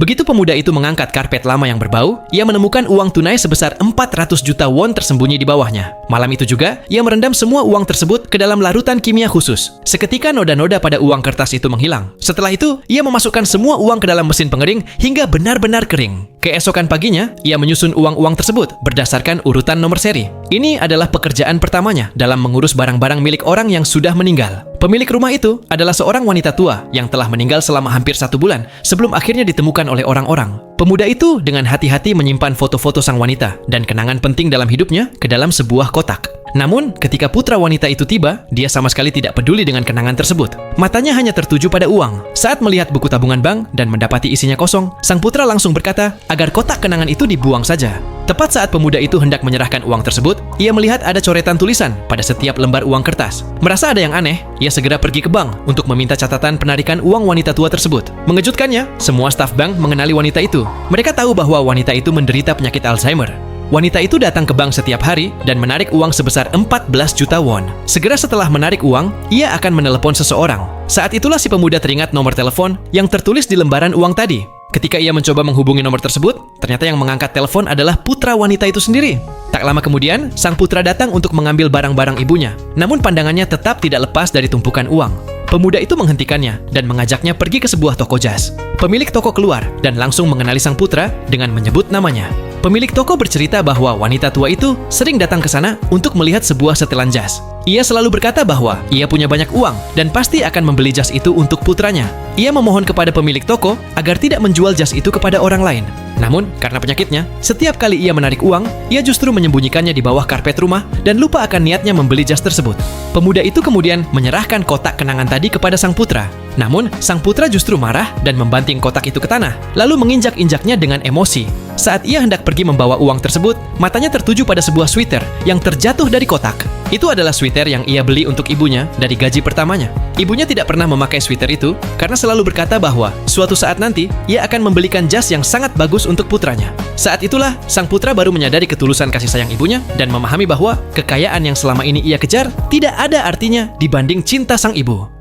Begitu pemuda itu mengangkat karpet lama yang berbau, ia menemukan uang tunai sebesar 400 juta won tersembunyi di bawahnya. Malam itu juga, ia merendam semua uang tersebut ke dalam larutan kimia khusus. Seketika noda-noda pada uang kertas itu menghilang. Setelah itu, ia memasukkan semua uang ke dalam mesin pengering hingga benar-benar kering. Keesokan paginya, ia menyusun uang-uang tersebut berdasarkan urutan nomor seri. Ini adalah pekerjaan pertamanya dalam mengurus barang-barang milik orang yang sudah meninggal. Pemilik rumah itu adalah seorang wanita tua yang telah meninggal selama hampir 1 bulan sebelum akhirnya ditemukan oleh orang-orang. Pemuda itu dengan hati-hati menyimpan foto-foto sang wanita dan kenangan penting dalam hidupnya ke dalam sebuah kotak. Namun, ketika putra wanita itu tiba, dia sama sekali tidak peduli dengan kenangan tersebut. Matanya hanya tertuju pada uang. Saat melihat buku tabungan bank dan mendapati isinya kosong, sang putra langsung berkata agar kotak kenangan itu dibuang saja. Tepat saat pemuda itu hendak menyerahkan uang tersebut, ia melihat ada coretan tulisan pada setiap lembar uang kertas. Merasa ada yang aneh, ia segera pergi ke bank untuk meminta catatan penarikan uang wanita tua tersebut. Mengejutkannya, semua staf bank mengenali wanita itu. Mereka tahu bahwa wanita itu menderita penyakit Alzheimer. Wanita itu datang ke bank setiap hari dan menarik uang sebesar 14 juta won. Segera setelah menarik uang, ia akan menelepon seseorang. Saat itulah si pemuda teringat nomor telepon yang tertulis di lembaran uang tadi. Ketika ia mencoba menghubungi nomor tersebut, ternyata yang mengangkat telepon adalah putra wanita itu sendiri. Tak lama kemudian, sang putra datang untuk mengambil barang-barang ibunya. Namun pandangannya tetap tidak lepas dari tumpukan uang. Pemuda itu menghentikannya dan mengajaknya pergi ke sebuah toko jas. Pemilik toko keluar dan langsung mengenali sang putra dengan menyebut namanya. Pemilik toko bercerita bahwa wanita tua itu sering datang ke sana untuk melihat sebuah setelan jas. Ia selalu berkata bahwa ia punya banyak uang dan pasti akan membeli jas itu untuk putranya. Ia memohon kepada pemilik toko agar tidak menjual jas itu kepada orang lain. Namun, karena penyakitnya, setiap kali ia menarik uang, ia justru menyembunyikannya di bawah karpet rumah dan lupa akan niatnya membeli jas tersebut. Pemuda itu kemudian menyerahkan kotak kenangan tadi kepada sang putra. Namun, sang putra justru marah dan membanting kotak itu ke tanah, lalu menginjak-injaknya dengan emosi. Saat ia hendak pergi membawa uang tersebut, matanya tertuju pada sebuah sweater yang terjatuh dari kotak. Itu adalah sweater yang ia beli untuk ibunya dari gaji pertamanya. Ibunya tidak pernah memakai sweater itu karena selalu berkata bahwa suatu saat nanti ia akan membelikan jas yang sangat bagus untuk putranya. Saat itulah sang putra baru menyadari ketulusan kasih sayang ibunya dan memahami bahwa kekayaan yang selama ini ia kejar tidak ada artinya dibanding cinta sang ibu.